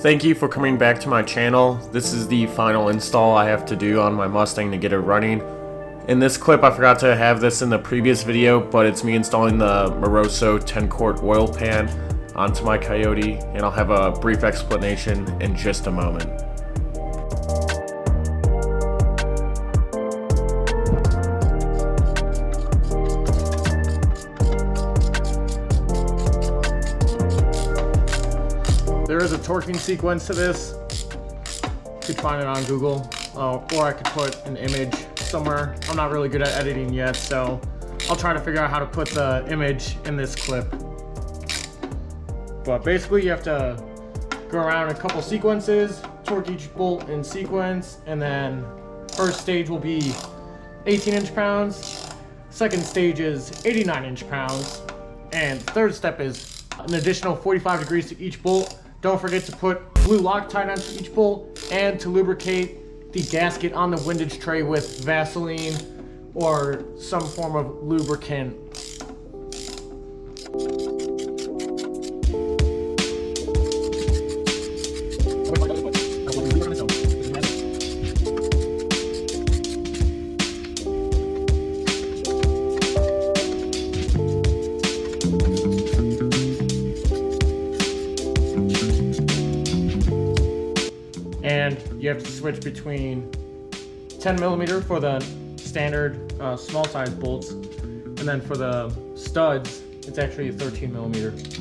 Thank you for coming back to my channel. This is the final install I have to do on my Mustang to get it running. In this clip, I forgot to have this in the previous video, but it's me installing the Moroso 10-quart oil pan onto my Coyote, and I'll have a brief explanation in just a moment. There is a torquing sequence to this. You could find it on Google, or I could put an image somewhere. I'm not really good at editing yet, so I'll try to figure out how to put the image in this clip. But basically you have to go around a couple sequences, torque each bolt in sequence, and then first stage will be 18 inch-pounds, second stage is 89 inch-pounds, and third step is an additional 45 degrees to each bolt. Don't forget to put blue Loctite onto each bolt and to lubricate the gasket on the windage tray with Vaseline or some form of lubricant. And you have to switch between 10mm for the standard small size bolts, and then for the studs, it's actually a 13mm.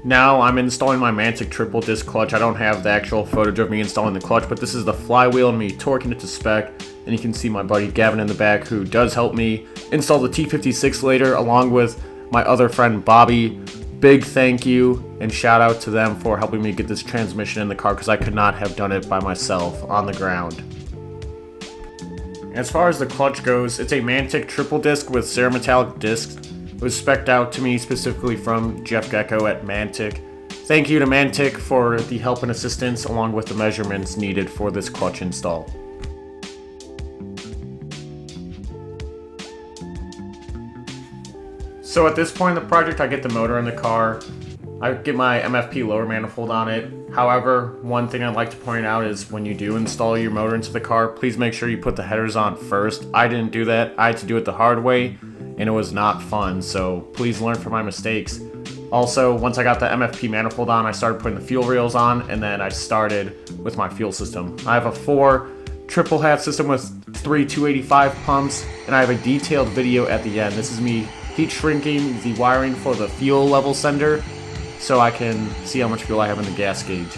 Now I'm installing my Mantic triple disc clutch. I don't have the actual footage of me installing the clutch, but this is the flywheel and me torquing it to spec. And you can see my buddy Gavin in the back, who does help me install the T56 later, along with my other friend Bobby. Big thank you and shout out to them for helping me get this transmission in the car, because I could not have done it by myself on the ground. As far as the clutch goes, it's a Mantic triple disc with cerametallic discs. It was spec'd out to me specifically from Jeff Gecko at Mantic. Thank you to Mantic for the help and assistance, along with the measurements needed for this clutch install. So at this point in the project, I get the motor in the car. I get my MFP lower manifold on it. However, one thing I'd like to point out is when you do install your motor into the car, please make sure you put the headers on first. I didn't do that. I had to do it the hard way, and it was not fun, so please learn from my mistakes. Also, once I got the MFP manifold on, I started putting the fuel rails on, and then I started with my fuel system. I have a Fore triple hat system with 3 285 pumps, and I have a detailed video at the end. This is me heat shrinking the wiring for the fuel level sender so I can see how much fuel I have in the gas gauge.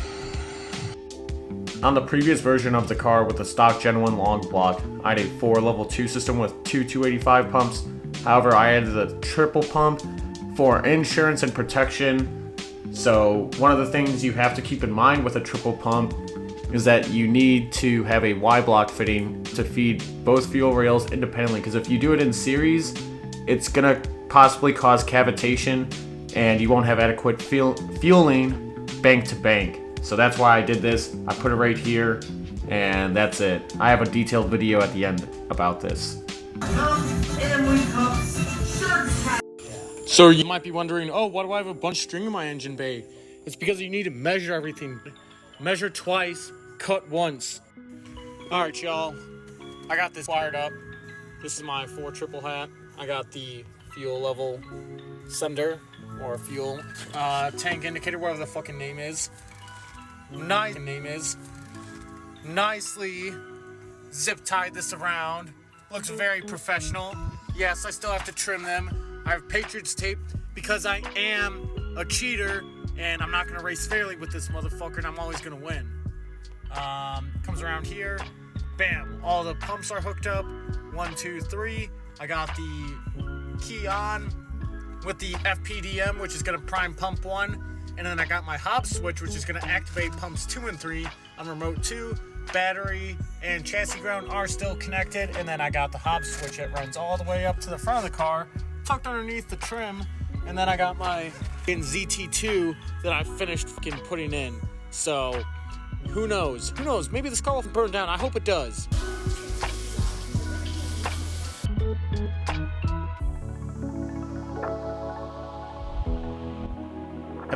On the previous version of the car with the stock Gen 1 long block, I had a Fore level 2 system with 2 285 pumps. However, I added a triple pump for insurance and protection. So one of the things you have to keep in mind with a triple pump is that you need to have a Y block fitting to feed both fuel rails independently, because if you do it in series, it's gonna possibly cause cavitation and you won't have adequate fueling bank to bank. So that's why I did this. I put it right here, and that's it. I have a detailed video at the end about this. So you might be wondering, oh, why do I have a bunch of string in my engine bay? It's because you need to measure everything. Measure twice, cut once. All right, y'all, I got this wired up. This is my Fore triple hat. I got the fuel level sender, or fuel tank indicator, whatever the fucking name is. Nicely zip tied this around. Looks very professional. Yes, I still have to trim them. I have Patriots tape because I am a cheater and I'm not gonna race fairly with this motherfucker, and I'm always gonna win. Comes around here, bam, all the pumps are hooked up. 1, 2, 3. I got the key on with the FPDM, which is going to prime pump 1, and then I got my Hobbs switch, which is going to activate pumps 2 and 3 on remote 2. Battery and chassis ground are still connected, and then I got the Hobbs switch that runs all the way up to the front of the car, tucked underneath the trim, and then I got my ZT2 that I finished fucking putting in. So who knows? Who knows? Maybe this car will burn down. I hope it does.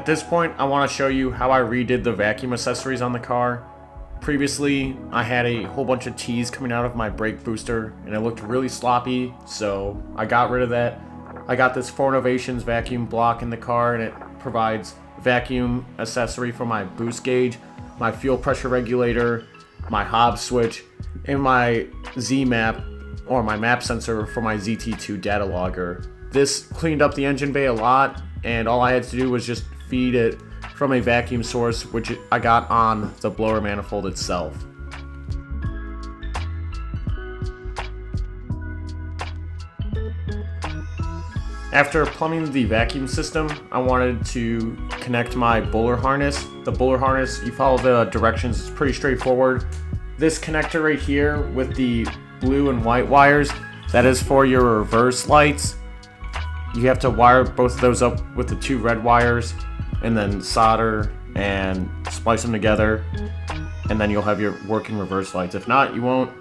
this point, I want to show you how I redid the vacuum accessories on the car. Previously, I had a whole bunch of T's coming out of my brake booster, and it looked really sloppy, so I got rid of that. I got this Fore Innovations vacuum block in the car, and it provides vacuum accessory for my boost gauge, my fuel pressure regulator, my Hobbs switch, and my Z map, or my map sensor for my ZT2 data logger. This cleaned up the engine bay a lot, and all I had to do was just feed it from a vacuum source, which I got on the blower manifold itself. After plumbing the vacuum system, I wanted to connect my bowler harness. The bowler harness, you follow the directions, it's pretty straightforward. This connector right here with the blue and white wires, that is for your reverse lights. You have to wire both of those up with the two red wires and then solder and splice them together, and then you'll have your working reverse lights. If not, you won't.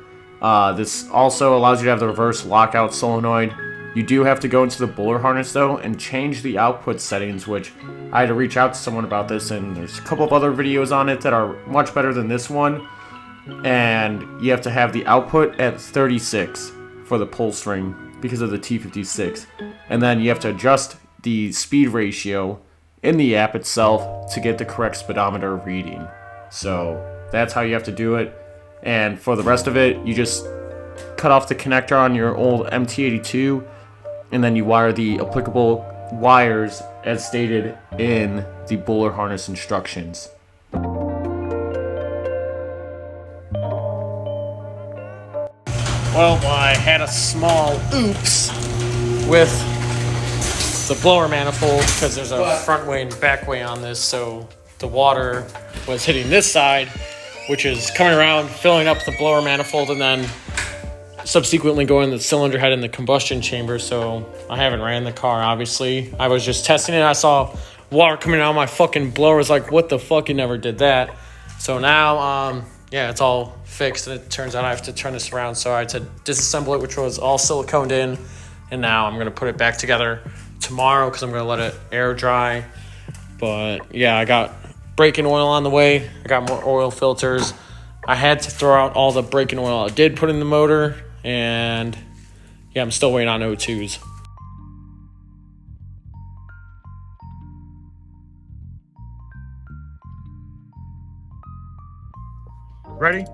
This also allows you to have the reverse lockout solenoid. You do have to go into the bowler harness though and change the output settings, which I had to reach out to someone about this, and there's a couple of other videos on it that are much better than this one. And you have to have the output at 36 for the pull string because of the T56, and then you have to adjust the speed ratio in the app itself to get the correct speedometer reading. So that's how you have to do it. And for the rest of it, you just cut off the connector on your old MT82, and then you wire the applicable wires as stated in the bowler harness instructions. Well, I had a small oops with the blower manifold because there's a front way and back way on this, so the water was hitting this side, which is coming around, filling up the blower manifold, and then subsequently going to the cylinder head in the combustion chamber. So I haven't ran the car, obviously. I was just testing it. I saw water coming out of my fucking blower. I was like, what the fuck, you never did that. So now, yeah, it's all fixed, and it turns out I have to turn this around. So I had to disassemble it, which was all siliconed in, and now I'm going to put it back together tomorrow because I'm going to let it air dry. But yeah, I got braking oil on the way. I got more oil filters. I had to throw out all the braking oil I did put in the motor, and yeah, I'm still waiting on O2s. Ready?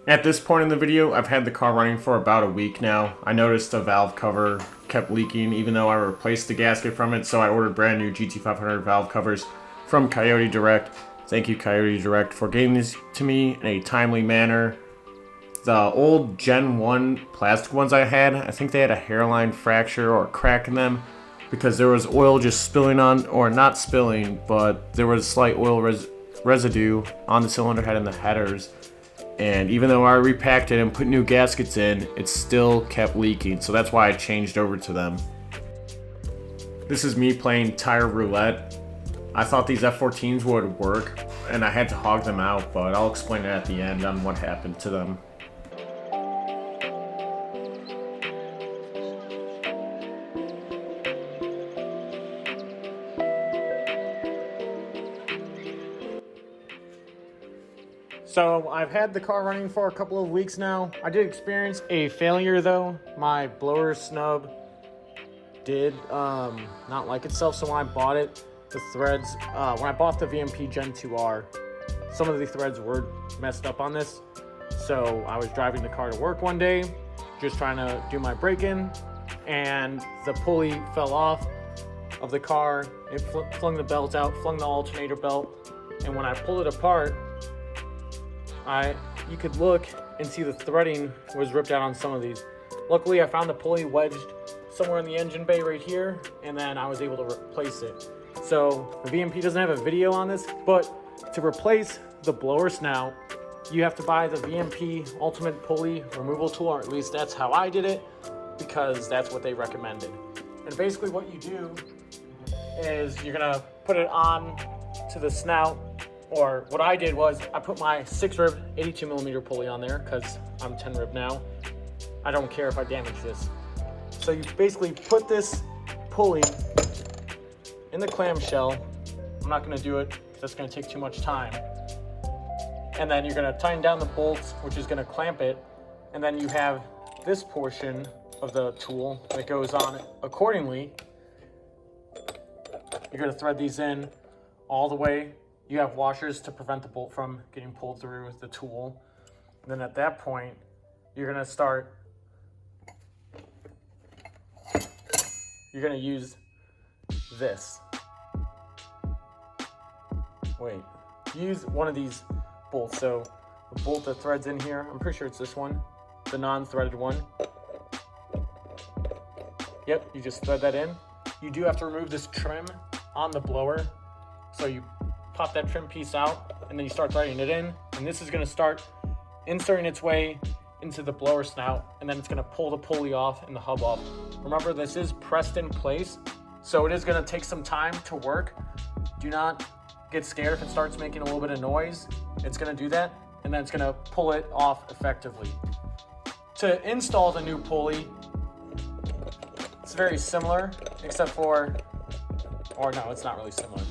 At this point in the video, I've had the car running for about a week now. I noticed the valve cover kept leaking even though I replaced the gasket from it. So I ordered brand new GT500 valve covers from Coyote Direct. Thank you, Coyote Direct, for getting these to me in a timely manner. The old Gen 1 plastic ones I had, I think they had a hairline fracture or a crack in them because there was oil just spilling on, or not spilling, but there was slight oil residue on the cylinder head and the headers. And even though I repacked it and put new gaskets in, it still kept leaking. So that's why I changed over to them. This is me playing tire roulette. I thought these F14s would work and I had to hog them out, but I'll explain it at the end on what happened to them. So I've had the car running for a couple of weeks now. I did experience a failure though. My blower snub did not like itself, so when I bought it, the threads, when I bought the VMP Gen 2R, some of the threads were messed up on this. So I was driving the car to work one day, just trying to do my break-in, and the pulley fell off of the car. It flung the belt out, flung the alternator belt, and when I pulled it apart, you could look and see the threading was ripped out on some of these. Luckily, I found the pulley wedged somewhere in the engine bay right here, and then I was able to replace it. So the VMP doesn't have a video on this, but to replace the blower snout, you have to buy the VMP Ultimate Pulley Removal Tool, or at least that's how I did it, because that's what they recommended. And basically what you do is you're gonna put it on to the snout, or what I did was I put my 6-rib 82mm pulley on there because I'm 10-rib now. I don't care if I damage this. So you basically put this pulley in the clamshell. I'm not gonna do it because that's gonna take too much time. And then you're gonna tighten down the bolts, which is gonna clamp it. And then you have this portion of the tool that goes on accordingly. You're gonna thread these in all the way. You have washers to prevent the bolt from getting pulled through with the tool. And then at that point, you're gonna start, you're gonna use this. Wait, use one of these bolts. So the bolt that threads in here, I'm pretty sure it's this one, the non-threaded one. Yep, you just thread that in. You do have to remove this trim on the blower. So you pop that trim piece out and then you start threading it in, and this is going to start inserting its way into the blower snout, and then it's going to pull the pulley off and the hub off. Remember, this is pressed in place, so it is going to take some time to work. Do not get scared if it starts making a little bit of noise. It's going to do that, and then it's going to pull it off effectively. To install the new pulley, it's very similar, except for, or no, it's not really similar.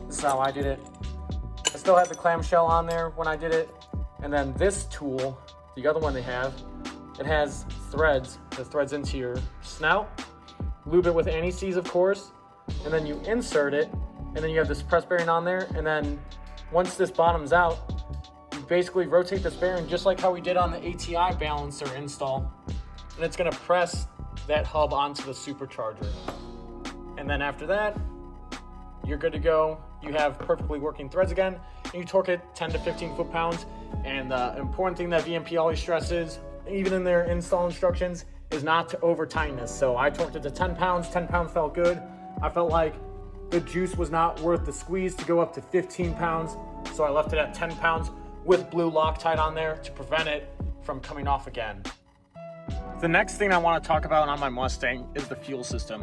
This is how I did it. I still had the clamshell on there when I did it. And then this tool, the other one they have, it has threads that threads into your snout. Lube it with anti-seize, of course. And then you insert it. And then you have this press bearing on there. And then once this bottoms out, you basically rotate this bearing just like how we did on the ATI balancer install. And it's gonna press that hub onto the supercharger. And then after that, you're good to go. You have perfectly working threads again, and you torque it 10 to 15 foot-pounds. And the important thing that VMP always stresses, even in their install instructions, is not to over tighten this. So I torqued it to 10 pounds. 10 pounds felt good. I felt like the juice was not worth the squeeze to go up to 15 pounds. So I left it at 10 pounds with blue Loctite on there to prevent it from coming off again. The next thing I want to talk about on my Mustang is the fuel system.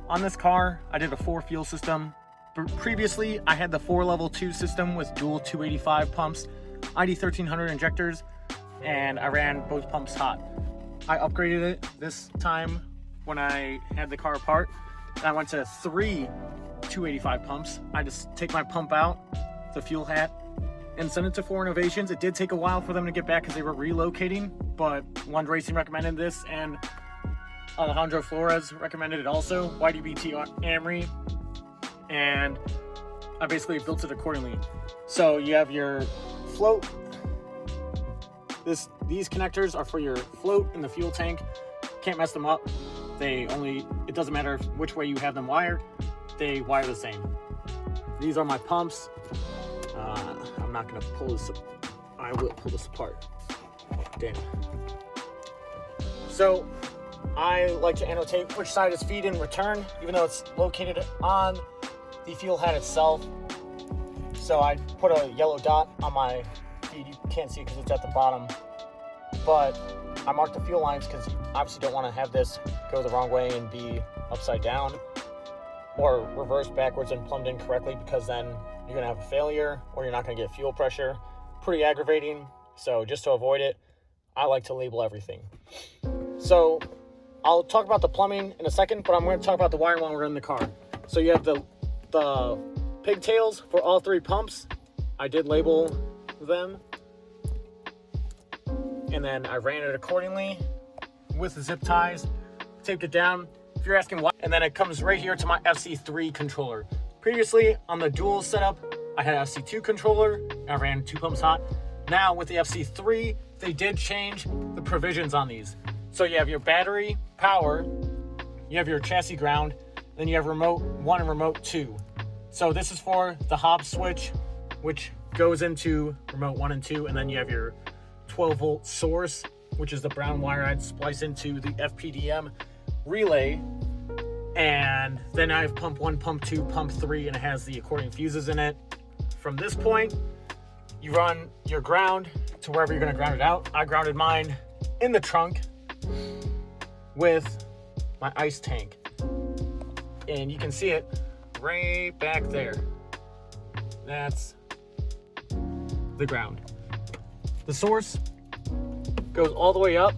On this car, I did a Fore fuel system. Previously, I had the Fore level 2 system with dual 285 pumps, ID 1300 injectors, and I ran both pumps hot. I upgraded it this time when I had the car apart, and I went to 3 285 pumps. I just take my pump out, the fuel hat, and send it to Fore Innovations. It did take a while for them to get back because they were relocating, but Lund Racing recommended this, and Alejandro Flores recommended it also, YDBT Amory, and I basically built it accordingly. So you have your float. These connectors are for your float in the fuel tank. Can't mess them up. it doesn't matter which way you have them wired, they wire the same. These are my pumps. I'm not gonna pull this, I will pull this apart. Damn. So I like to annotate which side is feed and return, even though it's located on the fuel head itself. So I put a yellow dot on my feed. You can't see it because it's at the bottom, but I marked the fuel lines because you obviously don't want to have this go the wrong way and be upside down or reversed backwards and plumbed in correctly, because then you're going to have a failure or you're not going to get fuel pressure. Pretty aggravating. So just to avoid it, I like to label everything. So I'll talk about the plumbing in a second, but I'm going to talk about the wiring while we're in the car. So you have the pigtails for all three pumps. I did label them, and then I ran it accordingly with the zip ties, taped it down. If you're asking why, and then it comes right here to my FC3 controller. Previously on the dual setup, I had an FC2 controller, and I ran 2 pumps hot. Now with the FC3, they did change the provisions on these. So you have your battery power, you have your chassis ground, then you have remote 1 and remote 2. So this is for the Hobbs switch, which goes into remote 1 and 2, and then you have your 12 volt source, which is the brown wire I'd splice into the FPDM relay. And then I have pump 1, pump 2, pump 3, and it has the according fuses in it. From this point, you run your ground to wherever you're going to ground it out. I grounded mine in the trunk with my ice tank, and you can see it right back there. That's the ground. The source goes all the way up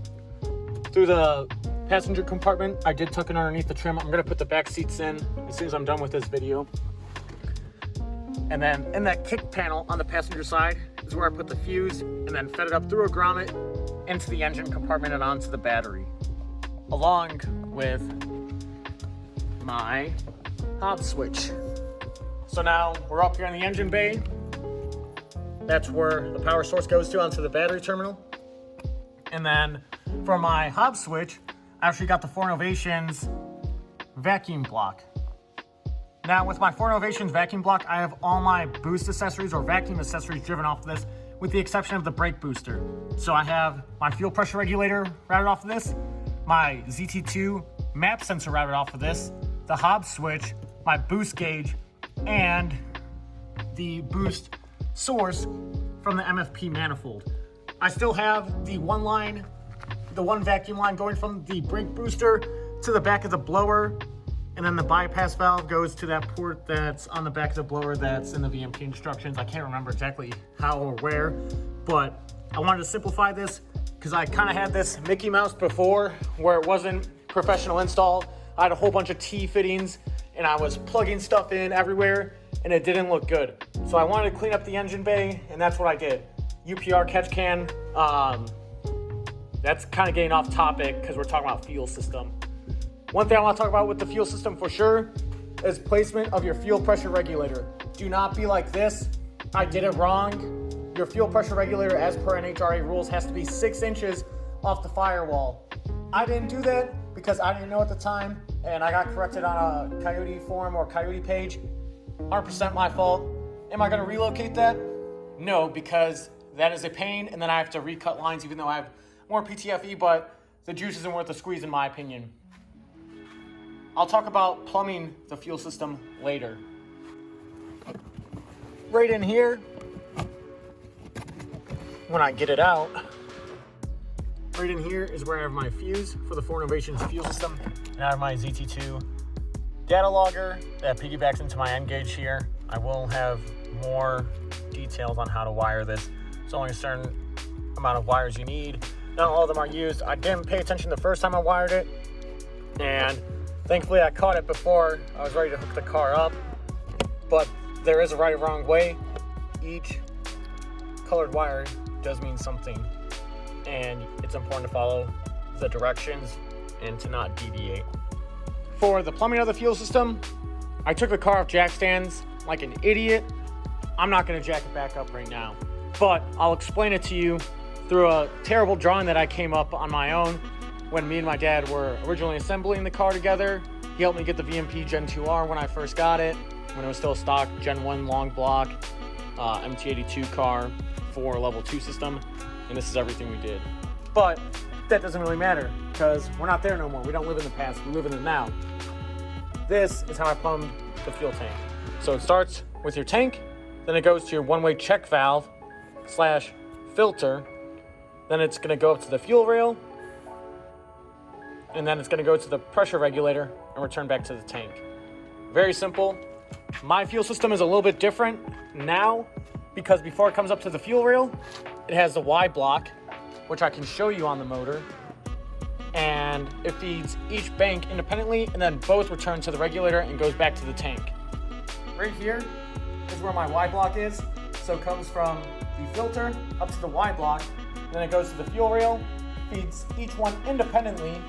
through the passenger compartment. I did tuck it underneath the trim. I'm going to put the back seats in as soon as I'm done with this video. And then in that kick panel on the passenger side is where I put the fuse, and then fed it up through a grommet into the engine compartment and onto the battery, along with my Hobbs switch. So now we're up here in the engine bay. That's where the power source goes to, onto the battery terminal. And then for my Hobbs switch, I actually got the Fore Innovations vacuum block. Now with my Fore Innovations vacuum block, I have all my boost accessories or vacuum accessories driven off of this, with the exception of the brake booster. So I have my fuel pressure regulator routed off of this, my ZT2 map sensor routed off of this, the Hobbs switch, my boost gauge, and the boost source from the MFP manifold. I still have the one vacuum line going from the brake booster to the back of the blower, and then the bypass valve goes to that port that's on the back of the blower that's in the VMP instructions. I can't remember exactly how or where, but I wanted to simplify this because I kind of had this Mickey Mouse before where it wasn't professional install. I had a whole bunch of T fittings and I was plugging stuff in everywhere and it didn't look good. So I wanted to clean up the engine bay, and that's what I did. UPR catch can. That's kind of getting off topic because we're talking about fuel system. One thing I want to talk about with the fuel system for sure is placement of your fuel pressure regulator. Do not be like this. I did it wrong. Your fuel pressure regulator, as per NHRA rules, has to be 6 inches off the firewall. I didn't do that because I didn't know at the time, and I got corrected on a Coyote forum or Coyote page. 100% my fault. Am I going to relocate that? No, because that is a pain, and then I have to recut lines even though I have more PTFE, but the juice isn't worth the squeeze in my opinion. I'll talk about plumbing the fuel system later. Right in here, when I get it out, right in here is where I have my fuse for the Fore Innovations fuel system, and I have my ZT2 data logger that piggybacks into my N gauge here. I will have more details on how to wire this. It's only a certain amount of wires you need. Not all of them are used. I didn't pay attention the first time I wired it, and thankfully I caught it before I was ready to hook the car up. But there is a right or wrong way. Each colored wire does mean something, and it's important to follow the directions and to not deviate. For the plumbing of the fuel system, I took the car off jack stands like an idiot. I'm not going to jack it back up right now, but I'll explain it to you through a terrible drawing that I came up on my own when me and my dad were originally assembling the car together. He helped me get the VMP Gen 2R when I first got it, when it was still stock Gen 1 long block MT82 car for level 2 system, and this is everything we did. But that doesn't really matter because we're not there no more. We don't live in the past, we live in the now. This is how I plumbed the fuel tank. So it starts with your tank, then it goes to your one-way check valve / filter, then it's going to go up to the fuel rail, and then it's going to go to the pressure regulator and return back to the tank. Very simple. My fuel system is a little bit different now because before it comes up to the fuel rail, it has the Y block, which I can show you on the motor, and it feeds each bank independently, and then both return to the regulator and goes back to the tank. Right here is where my Y block is. So it comes from the filter up to the Y block, then it goes to the fuel rail, feeds each one independently,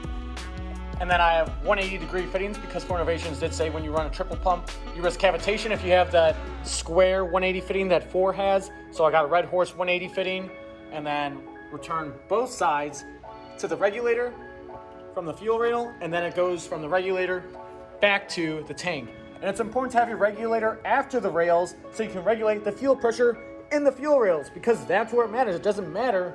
and then I have 180-degree fittings because Fore Innovations did say when you run a triple pump, you risk cavitation if you have that square 180 fitting that Fore has. So I got a Red Horse 180 fitting, and then return both sides to the regulator from the fuel rail, and then it goes from the regulator back to the tank. And it's important to have your regulator after the rails so you can regulate the fuel pressure in the fuel rails, because that's where it matters. It doesn't matter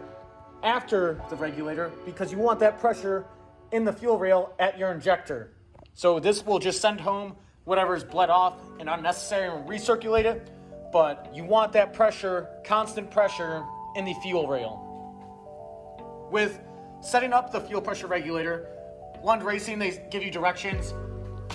after the regulator because you want that pressure in the fuel rail at your injector. So this will just send home whatever's bled off and unnecessary and recirculate it, but you want that pressure, constant pressure in the fuel rail. With setting up the fuel pressure regulator, Lund Racing, they give you directions.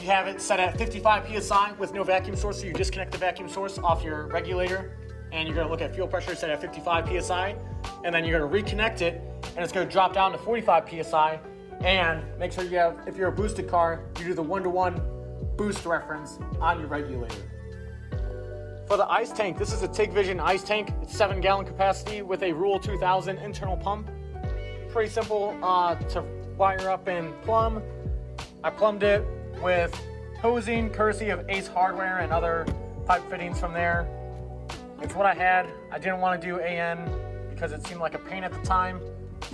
You have it set at 55 PSI with no vacuum source, so you disconnect the vacuum source off your regulator, and you're gonna look at fuel pressure set at 55 PSI, and then you're gonna reconnect it, and it's gonna drop down to 45 PSI, and make sure you have, if you're a boosted car, you do the 1-to-1 boost reference on your regulator. For the ice tank, this is a TIG Vision ice tank. It's 7-gallon capacity with a Rule 2000 internal pump. Pretty simple to wire up and plumb. I plumbed it with hosing, courtesy of Ace Hardware and other pipe fittings from there. It's what I had. I didn't want to do AN because it seemed like a pain at the time,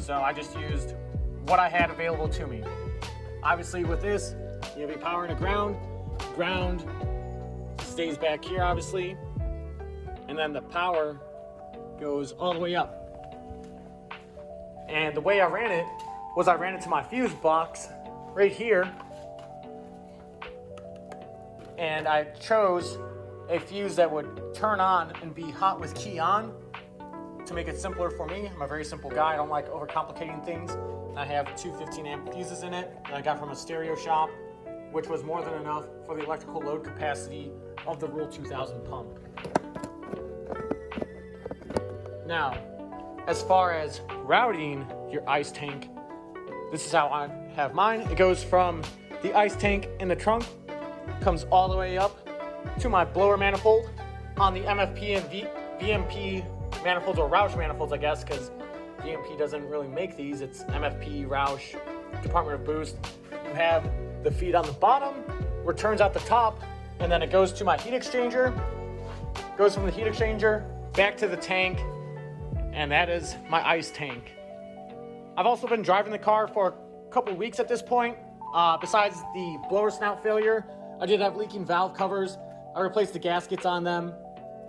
so I just used what I had available to me. Obviously with this, you have a power and a ground. Ground stays back here, obviously, and then the power goes all the way up. And the way I ran it was I ran it to my fuse box right here, and I chose a fuse that would turn on and be hot with key on to make it simpler for me. I'm a very simple guy. I don't like overcomplicating things. I have two 15-amp fuses in it that I got from a stereo shop, which was more than enough for the electrical load capacity of the Rule 2000 pump. Now, as far as routing your ice tank, this is how I have mine. It goes from the ice tank in the trunk, comes all the way up to my blower manifold on the MFP and VMP manifolds, or Roush manifolds, I guess, because VMP doesn't really make these. It's MFP, Roush, Department of Boost. You have the feed on the bottom, returns out the top, and then it goes to my heat exchanger, goes from the heat exchanger back to the tank, and that is my ice tank. I've also been driving the car for a couple weeks at this point. Besides the blower snout failure, I did have leaking valve covers. I replaced the gaskets on them.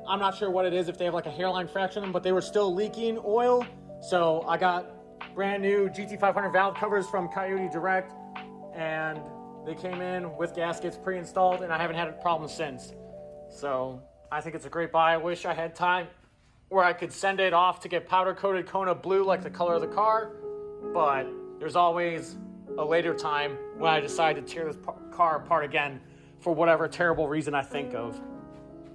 I'm not sure what it is, if they have like a hairline fracture in them, but they were still leaking oil. So I got brand new GT500 valve covers from Coyote Direct, and they came in with gaskets pre-installed, and I haven't had a problem since. So I think it's a great buy. I wish I had time where I could send it off to get powder coated Kona blue like the color of the car, but there's always a later time when I decide to tear this car apart again for whatever terrible reason I think of.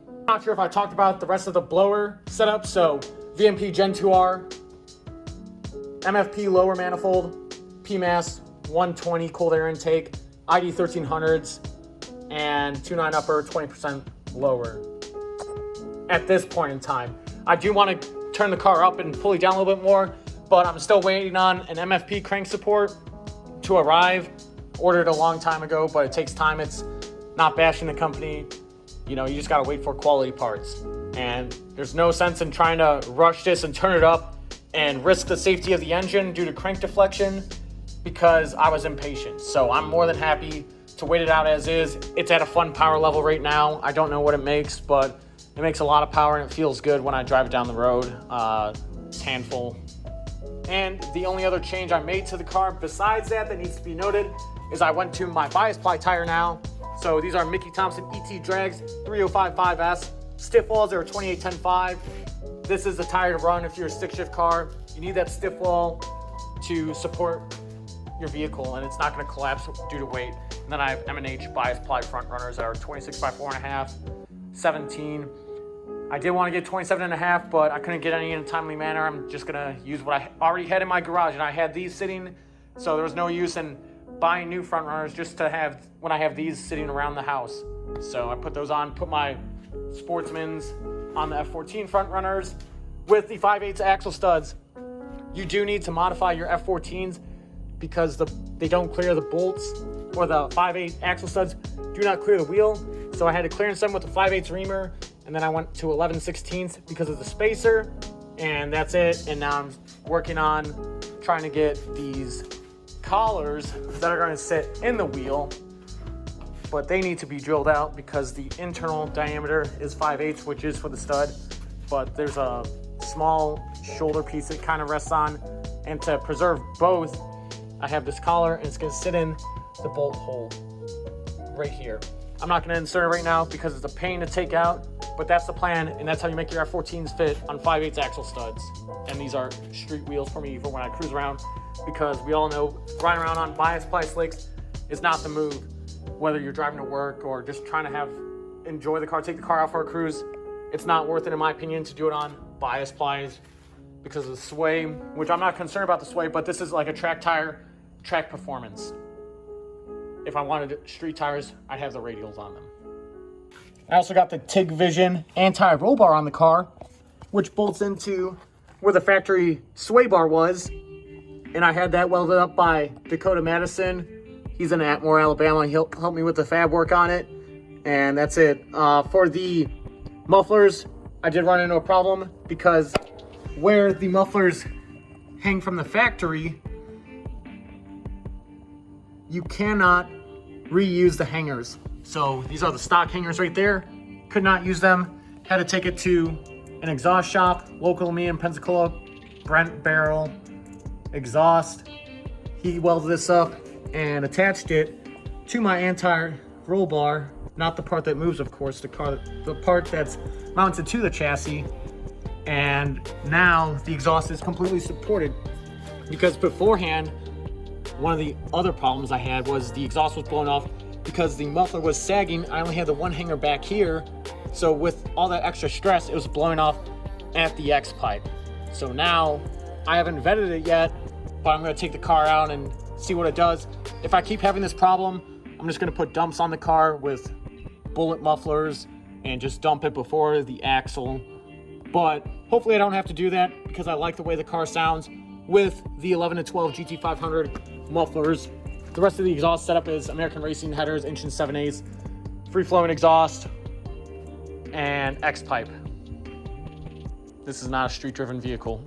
I'm not sure if I talked about the rest of the blower setup. So VMP Gen 2R, MFP lower manifold, PMAS 120 cold air intake, ID 1300s, and 2.9 upper, 20% lower. At this point in time, I do want to turn the car up and pull it down a little bit more, but I'm still waiting on an MFP crank support to arrive. Ordered a long time ago, but it takes time. It's not bashing the company. You know, you just gotta wait for quality parts. And there's no sense in trying to rush this and turn it up and risk the safety of the engine due to crank deflection, because I was impatient. So I'm more than happy to wait it out as is. It's at a fun power level right now. I don't know what it makes, but it makes a lot of power and it feels good when I drive it down the road. It's handful. And the only other change I made to the car besides that needs to be noted is I went to my bias ply tire now. So these are Mickey Thompson ET Drags 3055S. Stiff walls are 2810.5. This is the tire to run if you're a stick shift car. You need that stiff wall to support your vehicle and it's not going to collapse due to weight. And then I have M&H bias ply front runners that are 26 by 4.5, 17. I did want to get 27.5, but I couldn't get any in a timely manner. I'm just gonna use what I already had in my garage, and I had these sitting, so there was no use in buying new front runners just to have when I have these sitting around the house. So I put those on, put my Sportsman's on the F14 front runners with the 5/8 axle studs. You do need to modify your F14s because they don't clear the bolts, or the 5/8 axle studs do not clear the wheel. So I had to clearance them with the 5/8 reamer, and then I went to 11/16 because of the spacer, and that's it. And now I'm working on trying to get these collars that are going to sit in the wheel, but they need to be drilled out because the internal diameter is 5/8, which is for the stud, but there's a small shoulder piece it kind of rests on, and to preserve both, I have this collar and it's going to sit in the bolt hole right here. I'm not going to insert it right now because it's a pain to take out, but that's the plan, and that's how you make your F14s fit on 5/8 axle studs. And these are street wheels for me for when I cruise around, because we all know riding around on bias ply slicks is not the move. Whether you're driving to work or just trying to enjoy the car, take the car out for a cruise, it's not worth it in my opinion to do it on bias plies because of the sway, which I'm not concerned about the sway, but this is like a track tire, track performance. If I wanted street tires, I'd have the radials on them. I also got the TIG Vision anti-roll bar on the car, which bolts into where the factory sway bar was. And I had that welded up by Dakota Madison. He's in Atmore, Alabama. He'll help me with the fab work on it. And that's it. For the mufflers, I did run into a problem because where the mufflers hang from the factory, you cannot reuse the hangers. So these are the stock hangers right there. Could not use them. Had to take it to an exhaust shop, local to me in Pensacola, Brent Barrel Exhaust. He welded this up and attached it to my anti-roll bar, not the part that moves, of course, the part that's mounted to the chassis. And now the exhaust is completely supported, because beforehand, one of the other problems I had was the exhaust was blowing off because the muffler was sagging. I only had the one hanger back here, so with all that extra stress, it was blowing off at the X pipe. So now I haven't vetted it yet, but I'm going to take the car out and see what it does. If I keep having this problem, I'm just going to put dumps on the car with bullet mufflers and just dump it before the axle. But hopefully I don't have to do that, because I like the way the car sounds with the 11 to 12 GT500 mufflers. The rest of the exhaust setup is American Racing headers, inch and 7/8, free flowing exhaust, and X pipe. This is not a street driven vehicle.